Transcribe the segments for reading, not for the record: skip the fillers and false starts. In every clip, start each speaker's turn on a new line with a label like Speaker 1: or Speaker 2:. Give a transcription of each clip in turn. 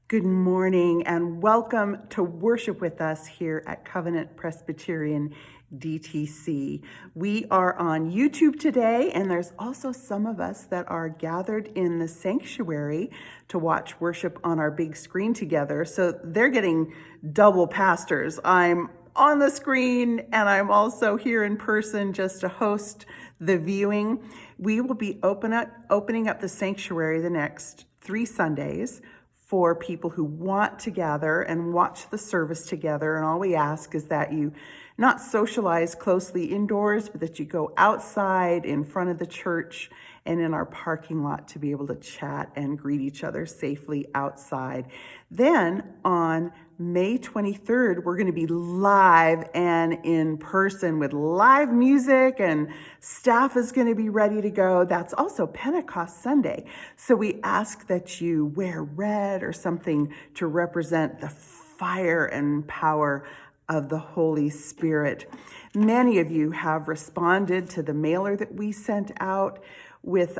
Speaker 1: Good morning and welcome to worship with us here at Covenant Presbyterian DTC. We are on YouTube today, and there's also some of us that are gathered in the sanctuary to watch worship on our big screen together. So they're getting double pastors. I'm on the screen and I'm also here in person just to host the viewing. We will be opening up the sanctuary the next 3 Sundays for people who want to gather and watch the service together. And all we ask is that you not socialize closely indoors, but that you go outside in front of the church and in our parking lot to be able to chat and greet each other safely outside. Then on May 23rd, we're going to be live and in person with live music, and staff is going to be ready to go. That's also Pentecost Sunday. So we ask that you wear red or something to represent the fire and power of the Holy Spirit. Many of you have responded to the mailer that we sent out with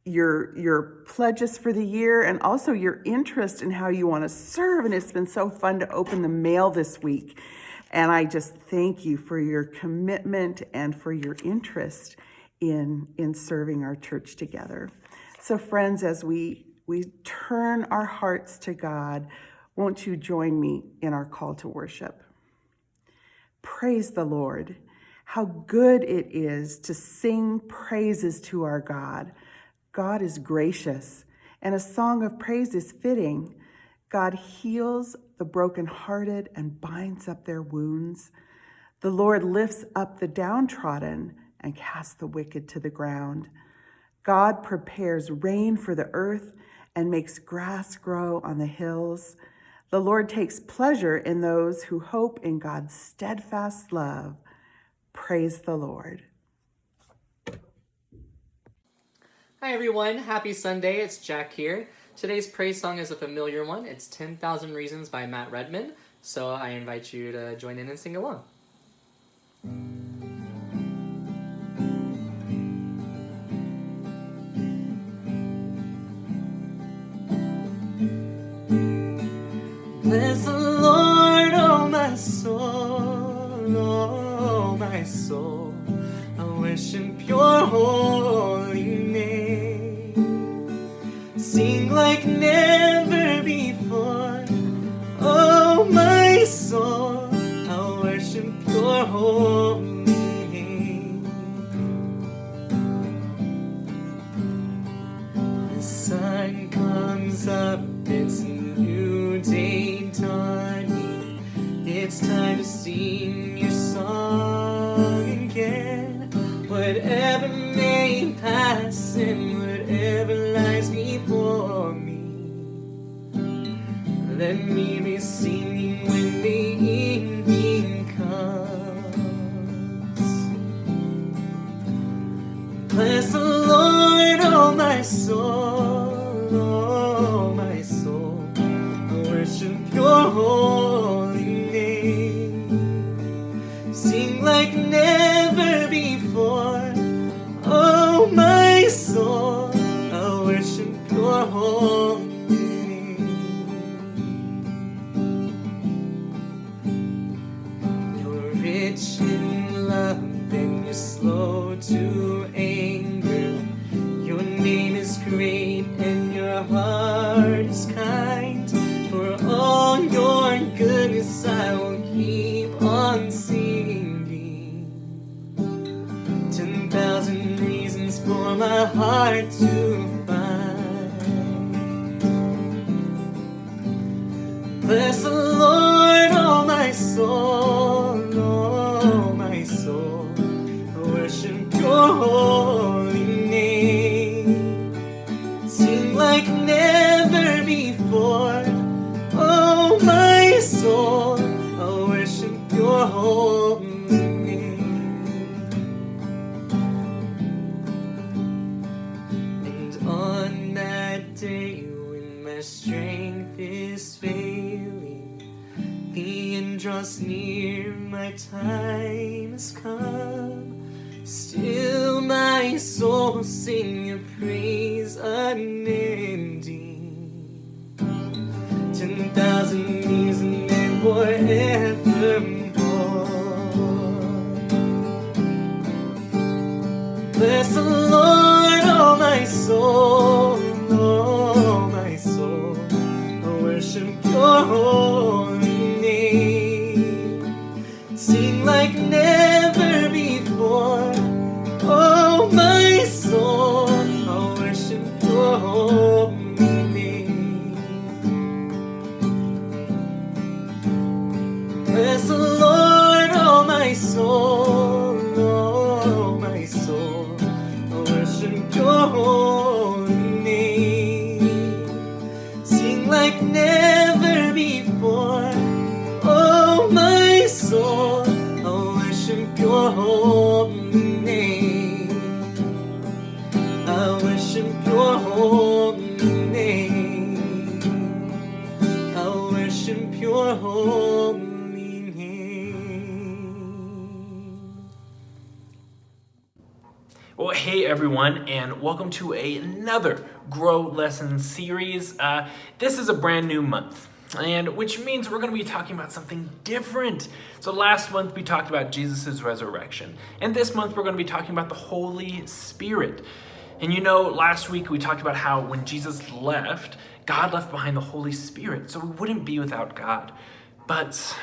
Speaker 1: your pledges for the year and also your interest in how you want to serve. And it's been so fun to open the mail this week. And I just thank you for your commitment and for your interest in serving our church together. So friends, as we turn our hearts to God, won't you join me in our call to worship? Praise the Lord. How good it is to sing praises to our God. God is gracious, and a song of praise is fitting. God heals the brokenhearted and binds up their wounds. The Lord lifts up the downtrodden and casts the wicked to the ground. God prepares rain for the earth and makes grass grow on the hills. The Lord takes pleasure in those who hope in God's steadfast love. Praise the Lord.
Speaker 2: Hi everyone, happy Sunday, it's Jack here. Today's praise song is a familiar one. It's 10,000 Reasons by Matt Redman, so I invite you to join in and sing along. Bless the Lord, oh my soul, I worship your holy name. Sing like never before, oh my soul, I worship your holy name. The sun comes up, it's a new day dawning. It's time to sing your song again. Whatever may pass and whatever lies before me, let me be singing when the evening comes. Bless the Lord, oh my soul, I worship your holy name. Sing like never before, oh my soul, I worship your holy name. You're rich in love and you're slow to anger. Your name is great and your heart is kind. For all your goodness I will keep on singing. 10,000 reasons for my heart to find. Bless the Lord, oh my soul, I worship your holy name. Sing like never before, oh my soul, I worship your holy name. And on that day when my strength is failing, the end draws near, my time has come. Still my soul sing your praise unending. 1,000 years and then forevermore. Bless the Lord, oh my soul, oh my soul. I worship your holy name. Sing like never before, oh my soul. I worship your holy name. Bless the Lord, oh my soul, oh my soul. Your holy name. Sing like never before, oh my soul. I worship your holy name. I worship your holy name. I worship your holy name.
Speaker 3: Well, hey everyone, and welcome to another Grow Lesson series. This is a brand new month, and which means we're going to be talking about something different. So last month we talked about Jesus' resurrection, and this month we're going to be talking about the Holy Spirit. And you know, last week we talked about how when Jesus left, God left behind the Holy Spirit, so we wouldn't be without God. But,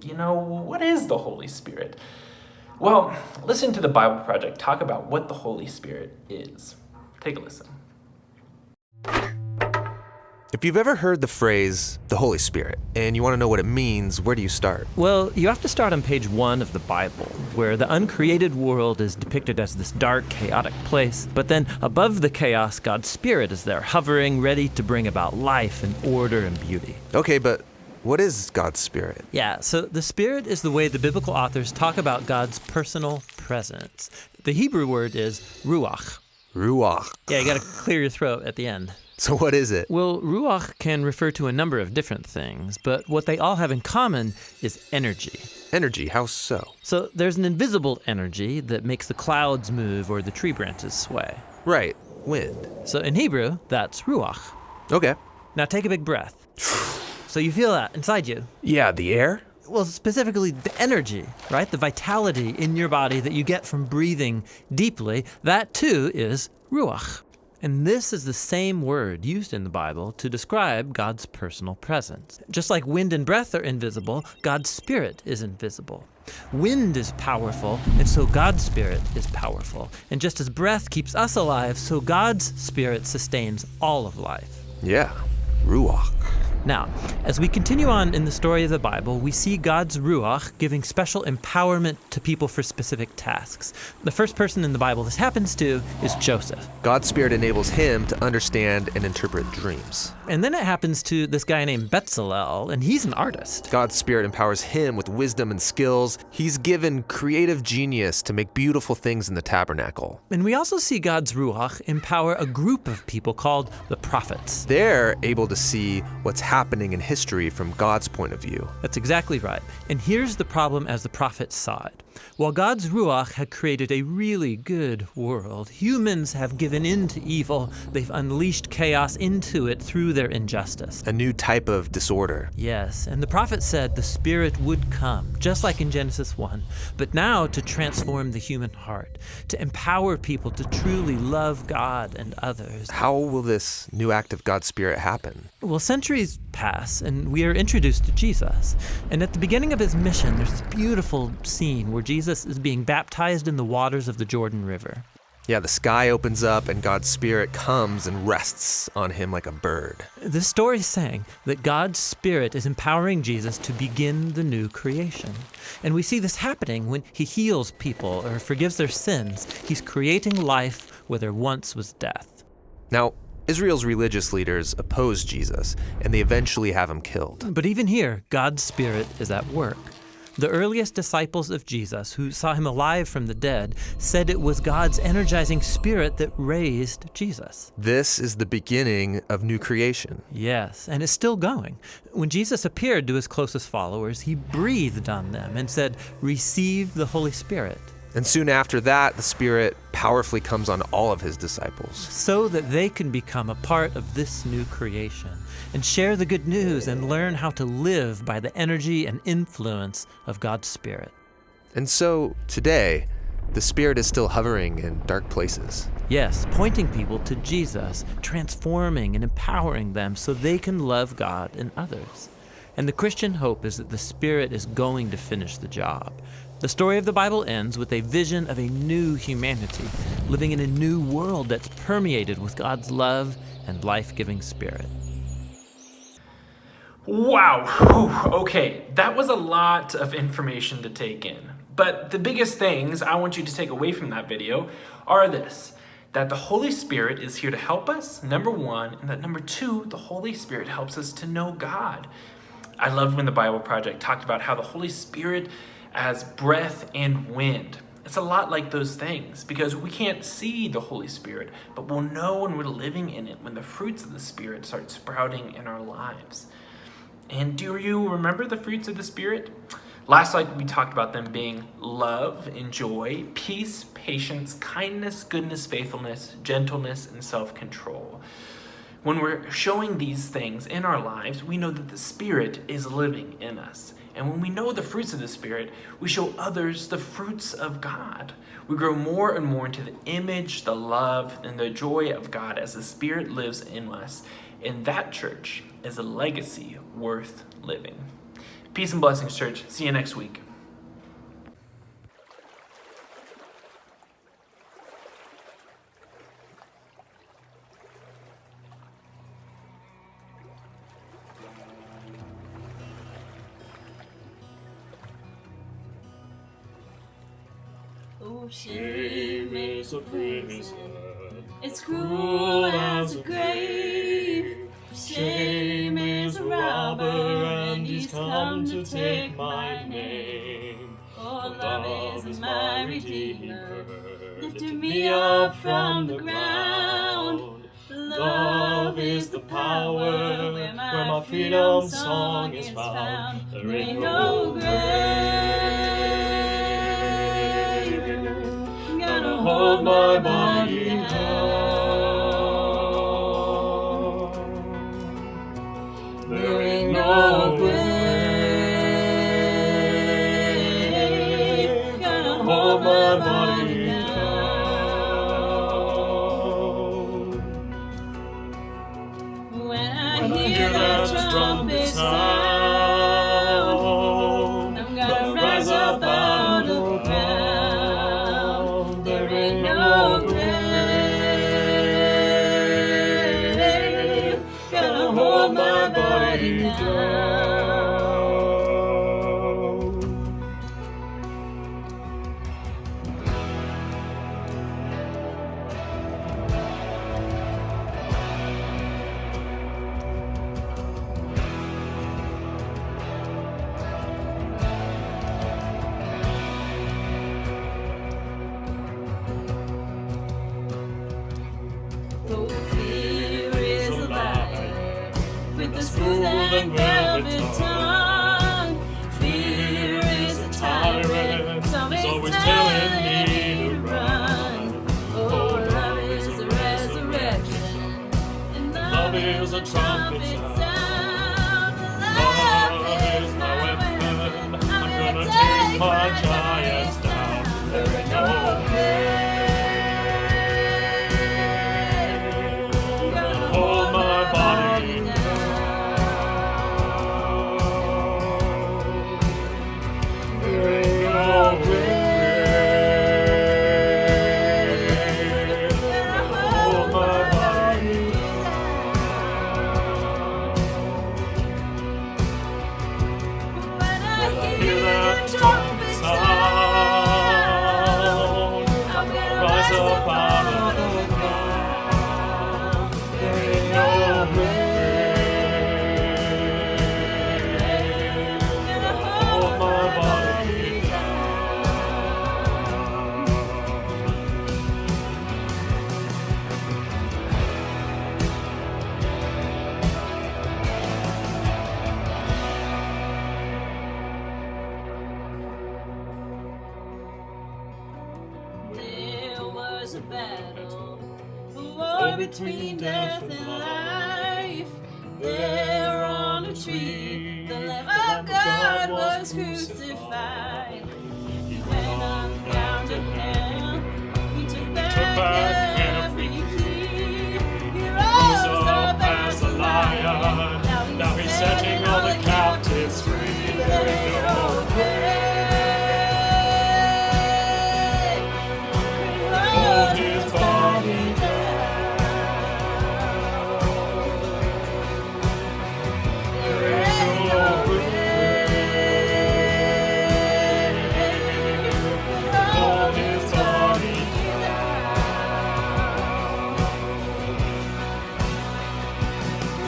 Speaker 3: you know, what is the Holy Spirit? Well, listen to the Bible Project talk about what the Holy Spirit is. Take a listen.
Speaker 4: If you've ever heard the phrase, the Holy Spirit, and you want to know what it means, where do you start?
Speaker 5: Well, you have to start on page 1 of the Bible, where the uncreated world is depicted as this dark, chaotic place. But then above the chaos, God's Spirit is there, hovering, ready to bring about life and order and beauty.
Speaker 4: Okay, but what is God's Spirit?
Speaker 5: Yeah, so the Spirit is the way the biblical authors talk about God's personal presence. The Hebrew word is ruach.
Speaker 4: Ruach.
Speaker 5: Yeah, you got to clear your throat at the end.
Speaker 4: So what is it?
Speaker 5: Well, ruach can refer to a number of different things, but what they all have in common is energy.
Speaker 4: Energy, how so?
Speaker 5: So there's an invisible energy that makes the clouds move or the tree branches sway.
Speaker 4: Right, wind.
Speaker 5: So in Hebrew, that's ruach.
Speaker 4: Okay.
Speaker 5: Now take a big breath. So you feel that inside you.
Speaker 4: Yeah, the air?
Speaker 5: Well, specifically the energy, right? The vitality in your body that you get from breathing deeply, that too is ruach. And this is the same word used in the Bible to describe God's personal presence. Just like wind and breath are invisible, God's Spirit is invisible. Wind is powerful, and so God's Spirit is powerful. And just as breath keeps us alive, so God's Spirit sustains all of life.
Speaker 4: Yeah, ruach.
Speaker 5: Now, as we continue on in the story of the Bible, we see God's Ruach giving special empowerment to people for specific tasks. The first person in the Bible this happens to is Joseph.
Speaker 4: God's Spirit enables him to understand and interpret dreams.
Speaker 5: And then it happens to this guy named Bezalel, and he's an artist.
Speaker 4: God's Spirit empowers him with wisdom and skills. He's given creative genius to make beautiful things in the tabernacle.
Speaker 5: And we also see God's Ruach empower a group of people called the prophets.
Speaker 4: They're able to see what's happening in history from God's point of view.
Speaker 5: That's exactly right. And here's the problem as the prophets saw it. While God's Ruach had created a really good world, humans have given in to evil. They've unleashed chaos into it through their injustice.
Speaker 4: A new type of disorder.
Speaker 5: Yes, and the prophet said the Spirit would come, just like in Genesis 1, but now to transform the human heart, to empower people to truly love God and others.
Speaker 4: How will this new act of God's Spirit happen?
Speaker 5: Well, centuries pass, and we are introduced to Jesus. And at the beginning of his mission, there's this beautiful scene where Jesus is being baptized in the waters of the Jordan River.
Speaker 4: Yeah, the sky opens up and God's Spirit comes and rests on him like a bird.
Speaker 5: This story is saying that God's Spirit is empowering Jesus to begin the new creation. And we see this happening when he heals people or forgives their sins. He's creating life where there once was death.
Speaker 4: Now, Israel's religious leaders oppose Jesus, and they eventually have him killed.
Speaker 5: But even here, God's Spirit is at work. The earliest disciples of Jesus, who saw him alive from the dead, said it was God's energizing Spirit that raised Jesus.
Speaker 4: This is the beginning of new creation.
Speaker 5: Yes, and it's still going. When Jesus appeared to his closest followers, he breathed on them and said, "Receive the Holy Spirit."
Speaker 4: And soon after that, the Spirit powerfully comes on all of his disciples.
Speaker 5: So that they can become a part of this new creation and share the good news and learn how to live by the energy and influence of God's Spirit.
Speaker 4: And so today, the Spirit is still hovering in dark places.
Speaker 5: Yes, pointing people to Jesus, transforming and empowering them so they can love God and others. And the Christian hope is that the Spirit is going to finish the job. The story of the Bible ends with a vision of a new humanity, living in a new world that's permeated with God's love and life-giving Spirit.
Speaker 3: Wow. Whew. Okay, that was a lot of information to take in. But the biggest things I want you to take away from that video are this: that the Holy Spirit is here to help us, number one, and that number two, the Holy Spirit helps us to know God. I loved when the Bible Project talked about how the Holy Spirit as breath and wind. It's a lot like those things, because we can't see the Holy Spirit, but we'll know when we're living in it, when the fruits of the Spirit start sprouting in our lives. And do you remember the fruits of the Spirit? Last night we talked about them being love and joy, peace, patience, kindness, goodness, faithfulness, gentleness, and self-control. When we're showing these things in our lives, we know that the Spirit is living in us. And when we know the fruits of the Spirit, we show others the fruits of God. We grow more and more into the image, the love, and the joy of God as the Spirit lives in us. And that, church, is a legacy worth living. Peace and blessings, church. See you next week.
Speaker 6: Oh, shame is a prison, it's cruel as a grave. Shame is a robber, and he's come to take my name. Oh, love is my redeemer, lifting me up from the ground. Love is the power where my freedom song is found. There ain't no grave gonna hold my body down. There ain't no grave gonna hold my body down. When I hear that trumpet sound, I'm gonna rise up out of the ground. There ain't no grave gonna hold my body down. Oh, fear is a liar with a smooth and velvet tongue. Fear is a tyrant, so always telling me to run. Oh, love is a resurrection, and love is a trumpet sound. Love is my weapon, I'm gonna take my giants down. There ain't no grave gonna hold my body down. There ain't no grave gonna hold my body down. When I hear that trumpet sound, I'm gonna rise up out of the ground. There ain't no grave gonna hold my body down. was a battle, a war between death and life. There on a tree, the Lamb of God was crucified. He went on down to hell. He took back every key. He rose up as a lion. Now he's setting all the captives free. There ain't no grave could hold his body down. There ain't no grave could hold his body down.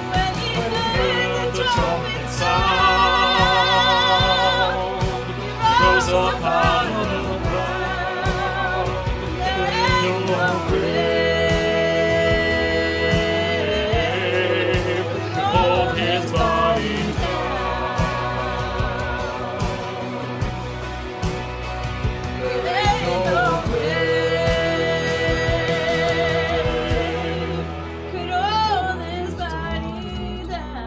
Speaker 6: When he heard the trumpet sound, he rose up out of the ground. There ain't no grave could hold his body down. There ain't no grave could hold his body down.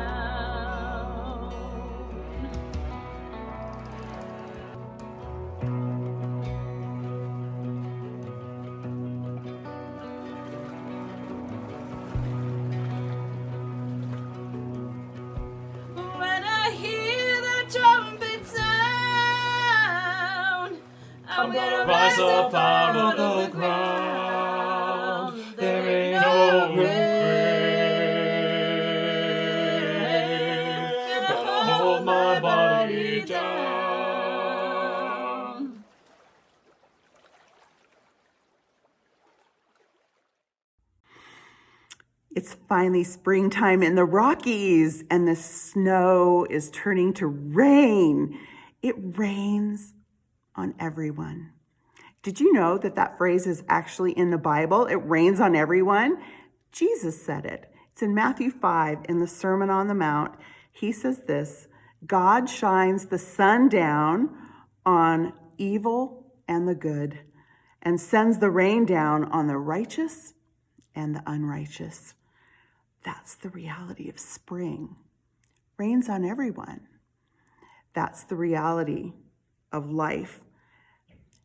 Speaker 6: When I hear that trumpet sound, I'm gonna rise up out of the ground. There ain't no grave gonna hold my body down.
Speaker 1: It's finally springtime in the Rockies, and the snow is turning to rain. It rains on everyone. Did you know that that phrase is actually in the Bible? It rains on everyone. Jesus said it. It's in Matthew 5 in the Sermon on the Mount. He says this: God shines the sun down on evil and the good, and sends the rain down on the righteous and the unrighteous. That's the reality of spring. Rains on everyone. That's the reality of life.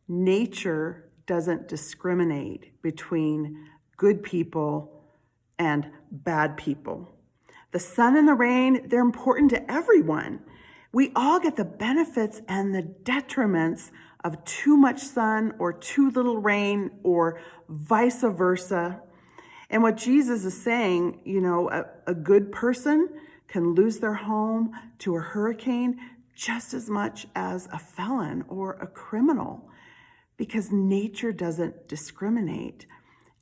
Speaker 1: Nature doesn't discriminate between good people and bad people. The sun and the rain, they're important to everyone. We all get the benefits and the detriments of too much sun or too little rain, or vice versa. And what Jesus is saying, a good person can lose their home to a hurricane just as much as a felon or a criminal, because nature doesn't discriminate,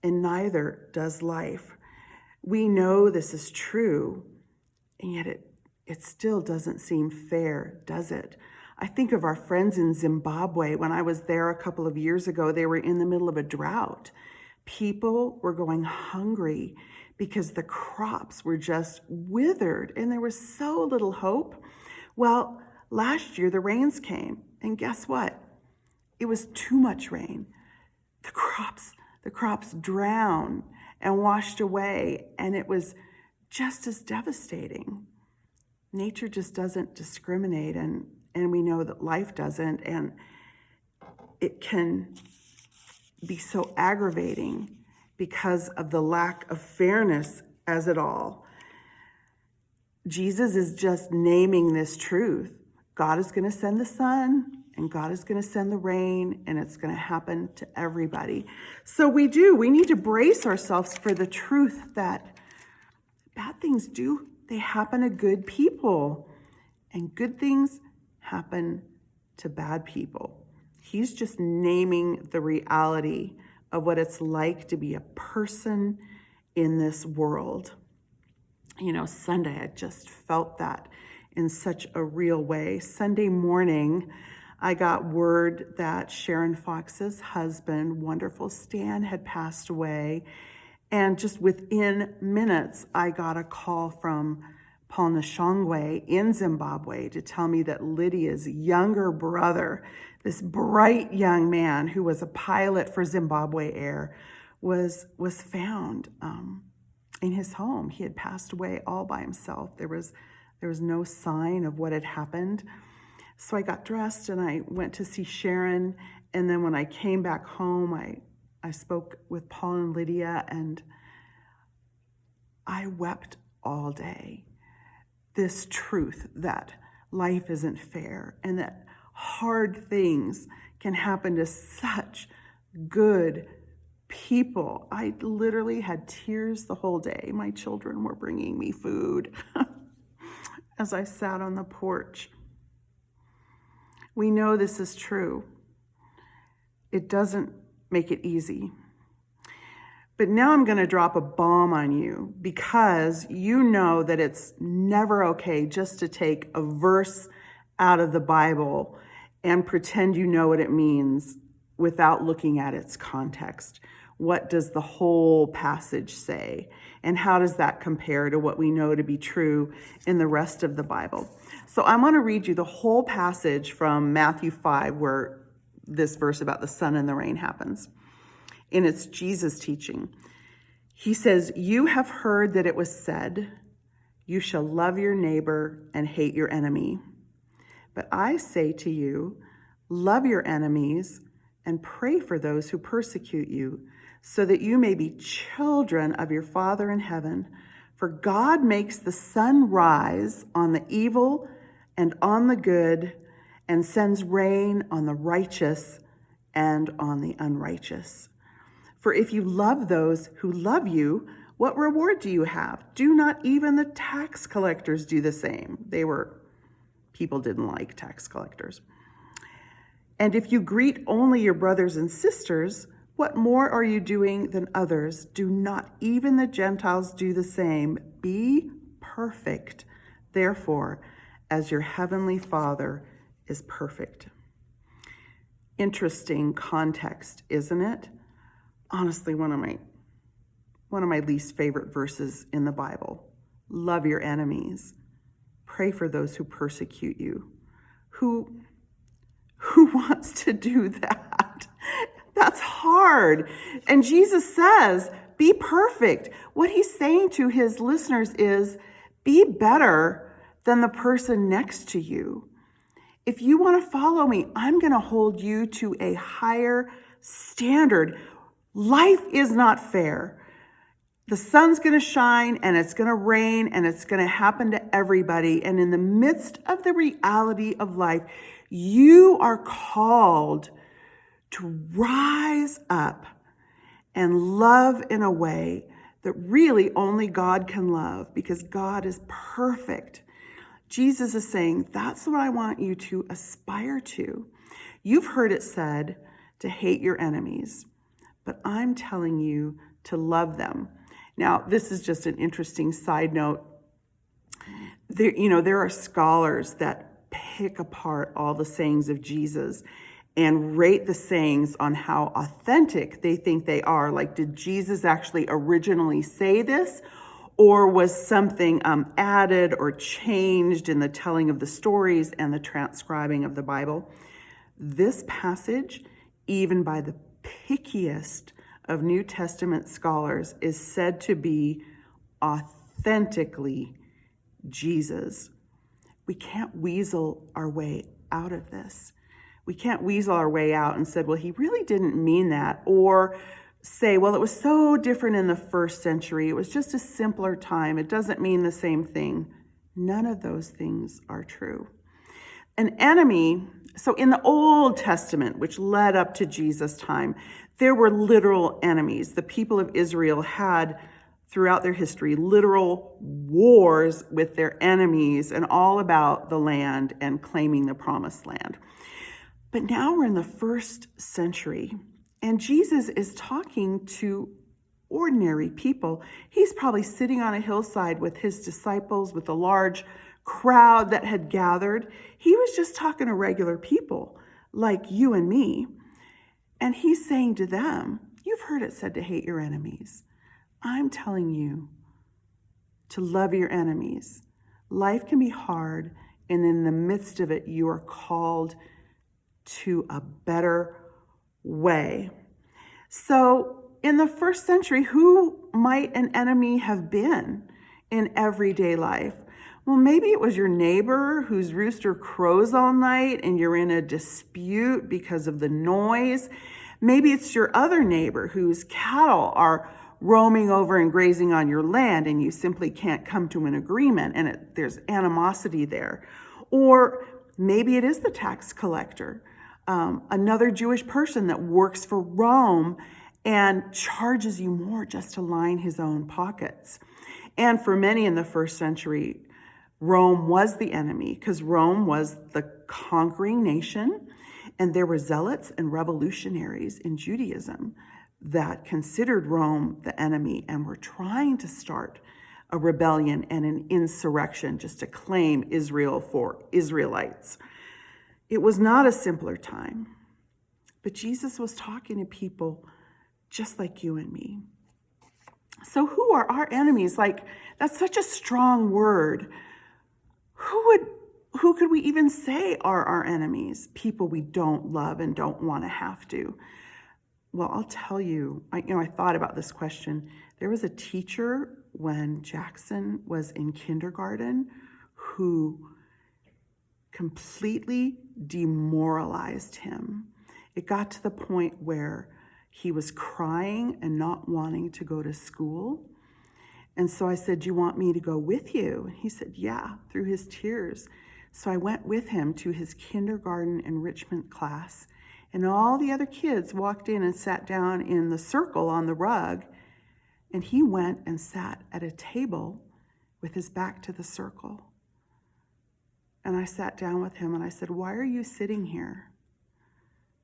Speaker 1: and neither does life. We know this is true, and yet it still doesn't seem fair, does it? I think of our friends in Zimbabwe. When I was there a couple of years ago, they were in the middle of a drought. People were going hungry because the crops were just withered and there was so little hope. Well, last year the rains came, and guess what? It was too much rain. The crops drowned and washed away, and it was just as devastating. Nature just doesn't discriminate, and we know that life doesn't, and it can be so aggravating because of the lack of fairness as it all. Jesus is just naming this truth. God is going to send the sun, and God is going to send the rain, and it's going to happen to everybody. So we need to brace ourselves for the truth that bad things they happen to good people, and good things happen to bad people. He's just naming the reality of what it's like to be a person in this world. Sunday, I just felt that in such a real way. Sunday morning, I got word that Sharon Fox's husband, wonderful Stan, had passed away. And just within minutes, I got a call from Paul Nashongwe in Zimbabwe to tell me that Lydia's younger brother, this bright young man who was a pilot for Zimbabwe Air, was found in his home. He had passed away all by himself. There was no sign of what had happened. So I got dressed and I went to see Sharon. And then when I came back home, I spoke with Paul and Lydia, and I wept all day. This truth that life isn't fair and that hard things can happen to such good people. I literally had tears the whole day. My children were bringing me food as I sat on the porch. We know this is true. It doesn't make it easy. But now I'm going to drop a bomb on you, because you know that it's never okay just to take a verse out of the Bible and pretend you know what it means without looking at its context. What does the whole passage say? And how does that compare to what we know to be true in the rest of the Bible? So I'm going to read you the whole passage from Matthew 5, where this verse about the sun and the rain happens. And it's Jesus teaching. He says, "You have heard that it was said, 'You shall love your neighbor and hate your enemy.' But I say to you, love your enemies and pray for those who persecute you, so that you may be children of your Father in heaven. For God makes the sun rise on the evil and on the good, and sends rain on the righteous and on the unrighteous. For if you love those who love you, what reward do you have? Do not even the tax collectors do the same?" People didn't like tax collectors. "And if you greet only your brothers and sisters, what more are you doing than others? Do not even the Gentiles do the same? Be perfect, therefore, as your heavenly Father is perfect." Interesting context, isn't it? Honestly, one of my least favorite verses in the Bible. Love your enemies. Pray for those who persecute you. Who wants to do that? That's hard. And Jesus says, be perfect. What he's saying to his listeners is, be better than the person next to you. If you want to follow me, I'm going to hold you to a higher standard. Life is not fair. The sun's going to shine and it's going to rain and it's going to happen to everybody. And in the midst of the reality of life, you are called to rise up and love in a way that really only God can love, because God is perfect. Jesus is saying, that's what I want you to aspire to. You've heard it said to hate your enemies, but I'm telling you to love them. Now, this is just an interesting side note. There are scholars that pick apart all the sayings of Jesus and rate the sayings on how authentic they think they are. Like, did Jesus actually originally say this? Or was something added or changed in the telling of the stories and the transcribing of the Bible? This passage, even by the pickiest of New Testament scholars, is said to be authentically Jesus. We can't weasel our way out of this. We can't weasel our way out and say, well, he really didn't mean that. Or say, well, it was so different in the first century. It was just a simpler time. It doesn't mean the same thing. None of those things are true. An enemy, so in the Old Testament, which led up to Jesus' time, there were literal enemies. The people of Israel had, throughout their history, literal wars with their enemies and all about the land and claiming the promised land. But now we're in the first century, and Jesus is talking to ordinary people. He's probably sitting on a hillside with his disciples, with a large crowd that had gathered. He was just talking to regular people like you and me. And he's saying to them, you've heard it said to hate your enemies. I'm telling you to love your enemies. Life can be hard, and in the midst of it, you are called to a better way. So in the first century, who might an enemy have been in everyday life? Well, maybe it was your neighbor whose rooster crows all night and you're in a dispute because of the noise. Maybe it's your other neighbor whose cattle are roaming over and grazing on your land and you simply can't come to an agreement and there's animosity there. Or maybe it is the tax collector, another Jewish person that works for Rome and charges you more just to line his own pockets. And for many in the first century, Rome was the enemy because Rome was the conquering nation, and there were zealots and revolutionaries in Judaism that considered Rome the enemy and were trying to start a rebellion and an insurrection just to claim Israel for Israelites. It was not a simpler time, but Jesus was talking to people just like you and me. So who are our enemies? Like, that's such a strong word. Who could we even say are our enemies? People we don't love and don't want to have to. Well, I'll tell you, I thought about this question. There was a teacher when Jackson was in kindergarten who completely demoralized him. It got to the point where he was crying and not wanting to go to school. And so I said, "Do you want me to go with you?" And he said, "Yeah," through his tears. So I went with him to his kindergarten enrichment class. And all the other kids walked in and sat down in the circle on the rug. And he went and sat at a table with his back to the circle. And I sat down with him and I said, "Why are you sitting here?"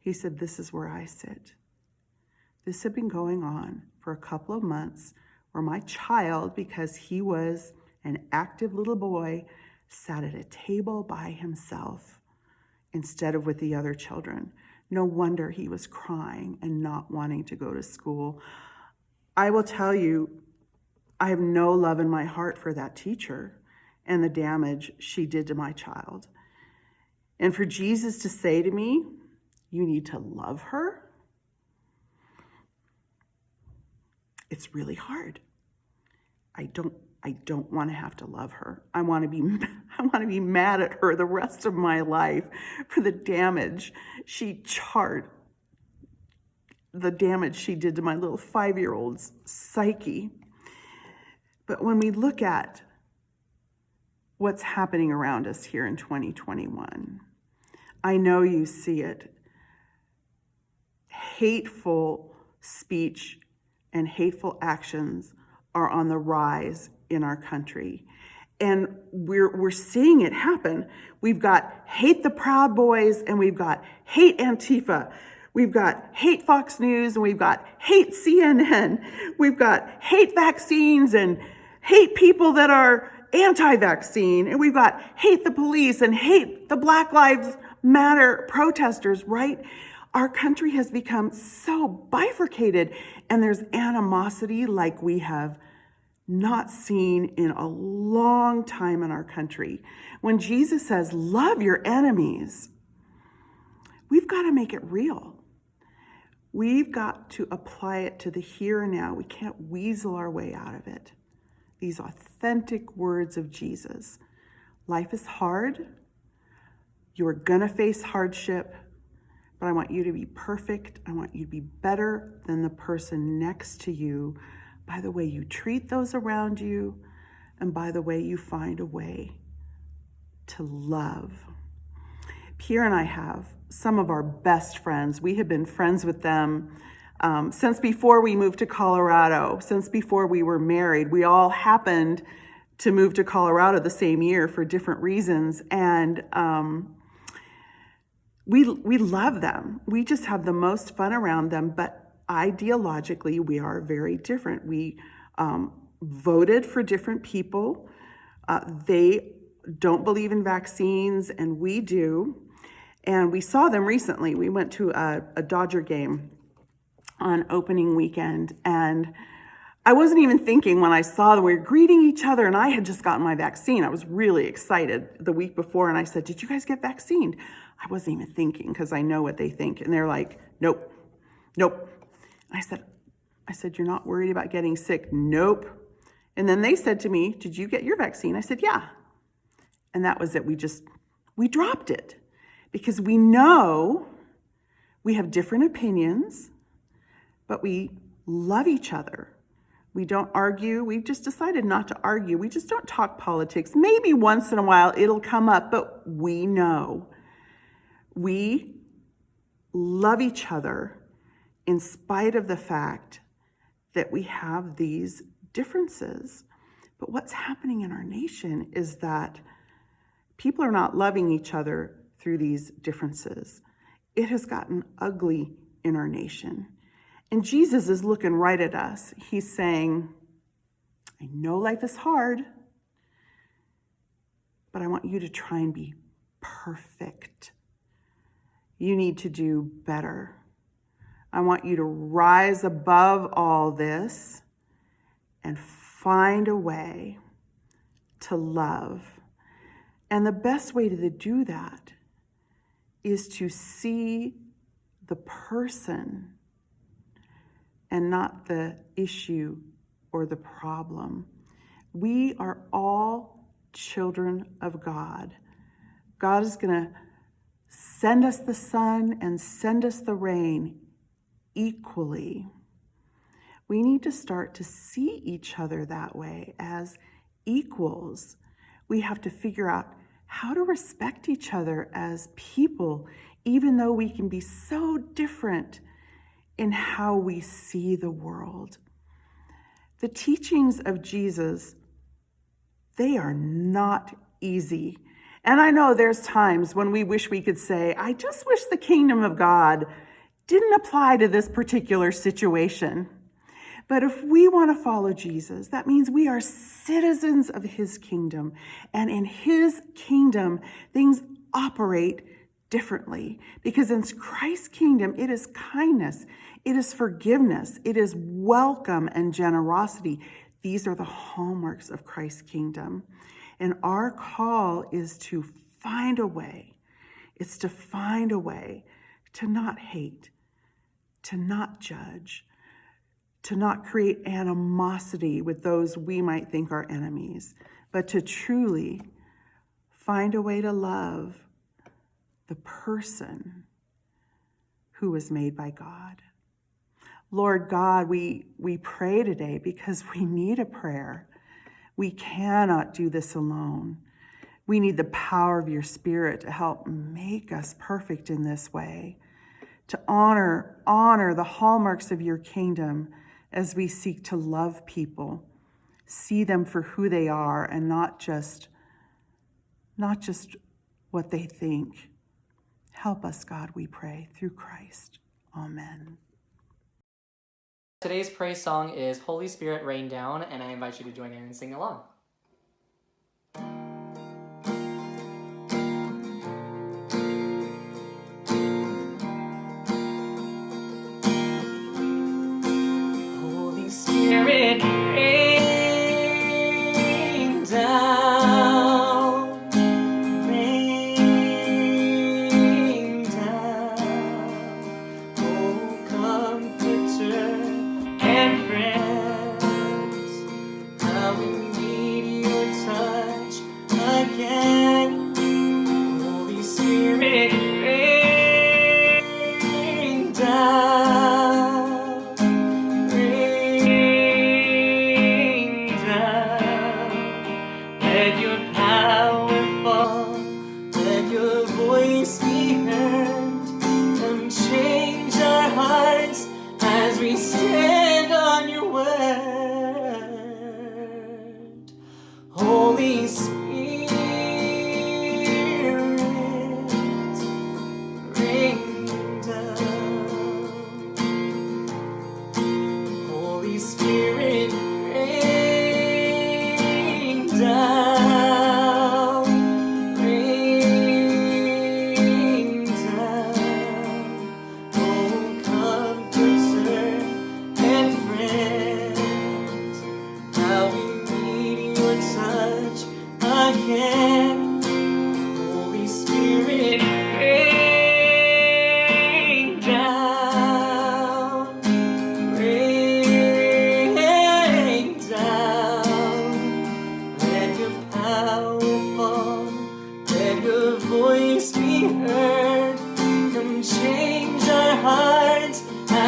Speaker 1: He said, "This is where I sit." This had been going on for a couple of months where my child, because he was an active little boy, sat at a table by himself instead of with the other children. No wonder he was crying and not wanting to go to school. I will tell you, I have no love in my heart for that teacher and the damage she did to my child. And for Jesus to say to me, "You need to love her," it's really hard. I don't want to have to love her. I want to be mad at her the rest of my life for the damage the damage she did to my little 5-year-old's psyche. But when we look at what's happening around us here in 2021, I know you see it. Hateful speech and hateful actions are on the rise in our country. And we're seeing it happen. We've got hate the Proud Boys, and we've got hate Antifa. We've got hate Fox News, and we've got hate CNN. We've got hate vaccines and hate people that are anti-vaccine. And we've got hate the police and hate the Black Lives Matter protesters, right? Our country has become so bifurcated, and there's animosity like we have not seen in a long time in our country. When Jesus says, "Love your enemies," we've got to make it real. We've got to apply it to the here and now. We can't weasel our way out of it. These authentic words of Jesus. Life is hard. You're going to face hardship. But I want you to be perfect. I want you to be better than the person next to you by the way you treat those around you and by the way you find a way to love. Pierre and I have some of our best friends. We have been friends with them since before we moved to Colorado, since before we were married. We all happened to move to Colorado the same year for different reasons. And we love them. We just have the most fun around them, but ideologically, we are very different. We voted for different people. They don't believe in vaccines, and we do. And we saw them recently. We went to a Dodger game on opening weekend, and I wasn't even thinking when I saw them. We were greeting each other, and I had just gotten my vaccine. I was really excited the week before, and I said, "Did you guys get vaccinated?" I wasn't even thinking because I know what they think. And they're like, "Nope, nope." And I said, I said, you're not worried about getting sick? Nope. And then they said to me, did you get your vaccine? I said, yeah. And that was it. We dropped it because we know we have different opinions, but we love each other. We don't argue. We've just decided not to argue. We just don't talk politics. Maybe once in a while it'll come up, but we know we love each other in spite of the fact that we have these differences. But what's happening in our nation is that people are not loving each other through these differences. It has gotten ugly in our nation. And Jesus is looking right at us. He's saying, I know life is hard, but I want you to try and be perfect. You need to do better. I want you to rise above all this and find a way to love. And the best way to do that is to see the person and not the issue or the problem. We are all children of God. God is going to send us the sun and send us the rain equally. We need to start to see each other that way as equals. We have to figure out how to respect each other as people, even though we can be so different in how we see the world. The teachings of Jesus, they are not easy. And I know there's times when we wish we could say, I just wish the kingdom of God didn't apply to this particular situation. But if we want to follow Jesus, that means we are citizens of his kingdom. And in his kingdom, things operate differently. Because in Christ's kingdom, it is kindness, it is forgiveness, it is welcome and generosity. These are the hallmarks of Christ's kingdom. And our call is to find a way. It's to find a way to not hate, to not judge, to not create animosity with those we might think are enemies, but to truly find a way to love the person who was made by God. Lord God, we pray today because we need a prayer. We cannot do this alone. We need the power of your Spirit to help make us perfect in this way, to honor the hallmarks of your kingdom as we seek to love people, see them for who they are and not just what they think. Help us, God, we pray, through Christ. Amen.
Speaker 2: Today's praise song is Holy Spirit Rain Down, and I invite you to join in and sing along. Holy Spirit rain down, rain down, oh comforter and friends, how we need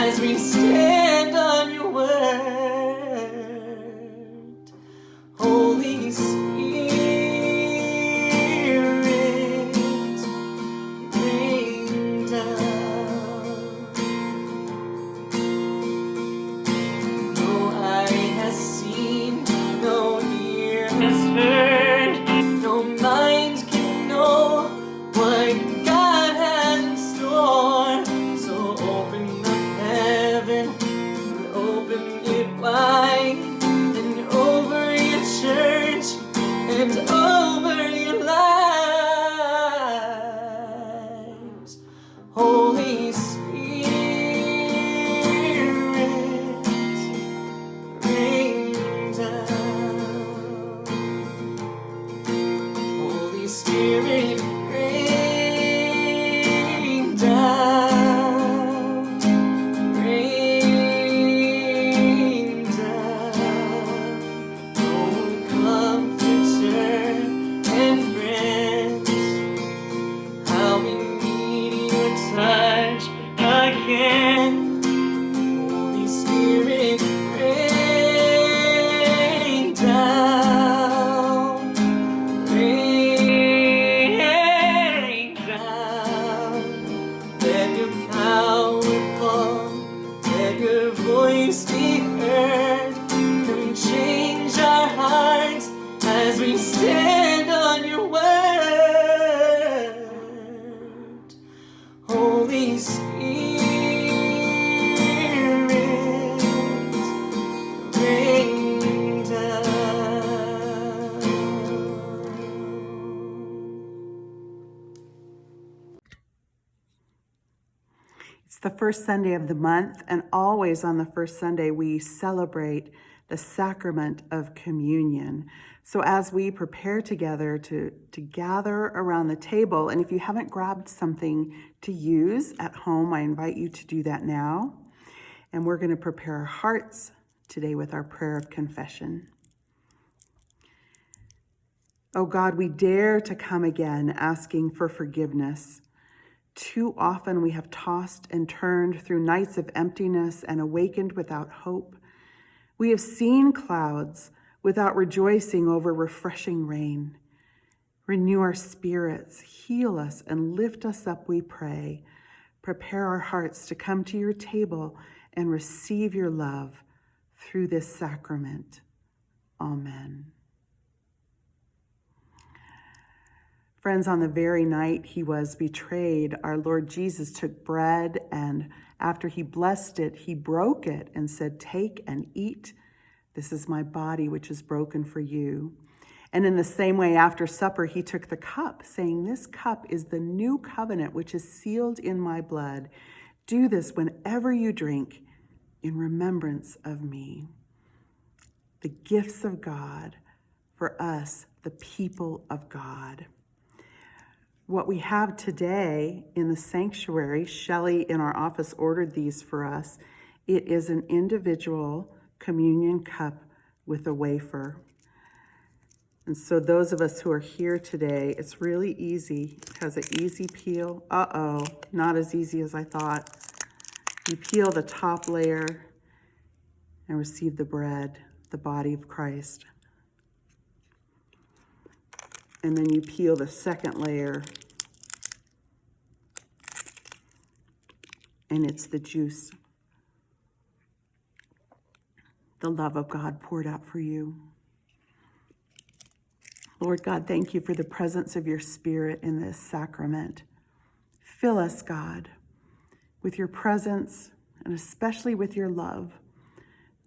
Speaker 2: as we stand on your word. Holy Spirit, rain down. No eye has seen, no ear has heard, no mind can know what God has in store. So open up heaven, open it wide, and over your church and over your lives. Holy Spirit, rain down. Holy Spirit, rain down. Rain down. Oh, comforter and friend, how we need your touch again. Holy Spirit, rain down. Rain down. Let your power fall, let your voice be heard, and change our hearts as we stand on your word. Holy Spirit, rain down.
Speaker 1: It's the first Sunday of the month, and always on the first Sunday, we celebrate the sacrament of communion. So as we prepare together to gather around the table, and if you haven't grabbed something to use at home, I invite you to do that now. And we're going to prepare our hearts today with our prayer of confession. Oh God, we dare to come again asking for forgiveness. Too often we have tossed and turned through nights of emptiness and awakened without hope. We have seen clouds without rejoicing over refreshing rain. Renew our spirits, heal us, and lift us up, we pray. Prepare our hearts to come to your table and receive your love through this sacrament. Amen. Friends, on the very night he was betrayed, our Lord Jesus took bread, and after he blessed it, he broke it and said, "Take and eat. This is my body, which is broken for you." And in the same way, after supper, he took the cup, saying, "This cup is the new covenant, which is sealed in my blood. Do this whenever you drink in remembrance of me." The gifts of God for us, the people of God. What we have today in the sanctuary, Shelley in our office ordered these for us. It is an individual communion cup with a wafer. And so those of us who are here today, it's really easy. It has an easy peel. Not as easy as I thought. You peel the top layer and receive the bread, the body of Christ. And then you peel the second layer, and it's the juice, the love of God poured out for you. Lord God, thank you for the presence of your Spirit in this sacrament. Fill us, God, with your presence and especially with your love,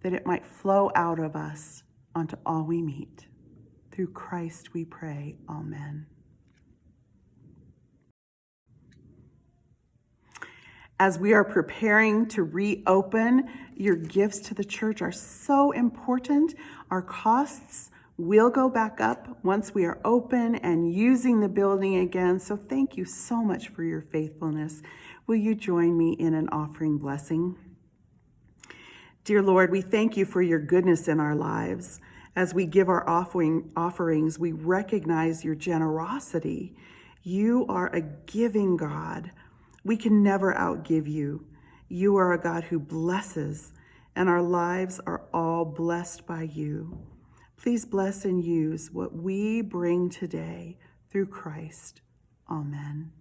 Speaker 1: that it might flow out of us onto all we meet. Through Christ we pray, amen. As we are preparing to reopen, your gifts to the church are so important. Our costs will go back up once we are open and using the building again. So thank you so much for your faithfulness. Will you join me in an offering blessing? Dear Lord, we thank you for your goodness in our lives. As we give our offerings, we recognize your generosity. You are a giving God. We can never outgive you. You are a God who blesses, and our lives are all blessed by you. Please bless and use what we bring today through Christ. Amen.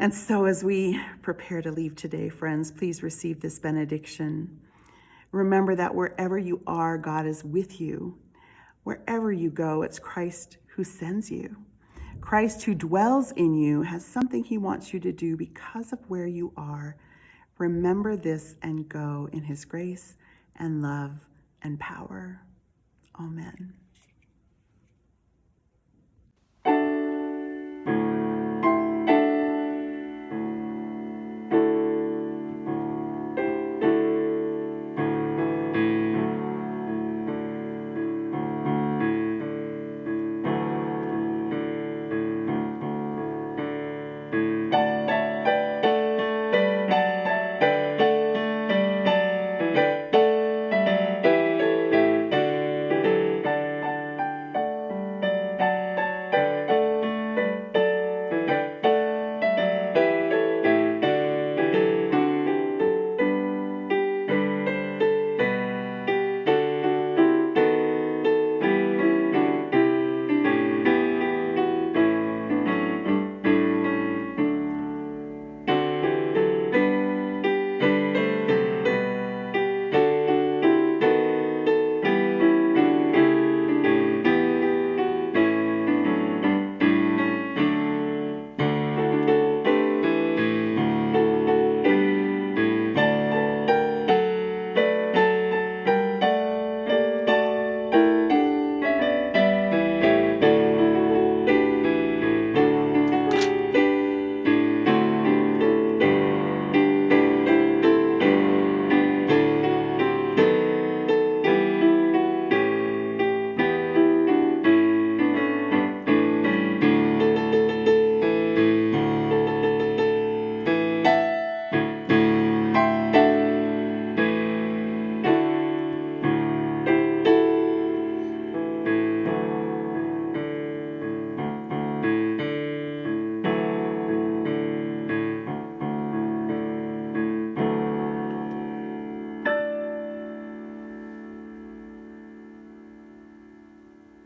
Speaker 1: And so as we prepare to leave today, friends, please receive this benediction. Remember that wherever you are, God is with you. Wherever you go, it's Christ who sends you. Christ who dwells in you has something he wants you to do because of where you are. Remember this and go in his grace and love and power. Amen.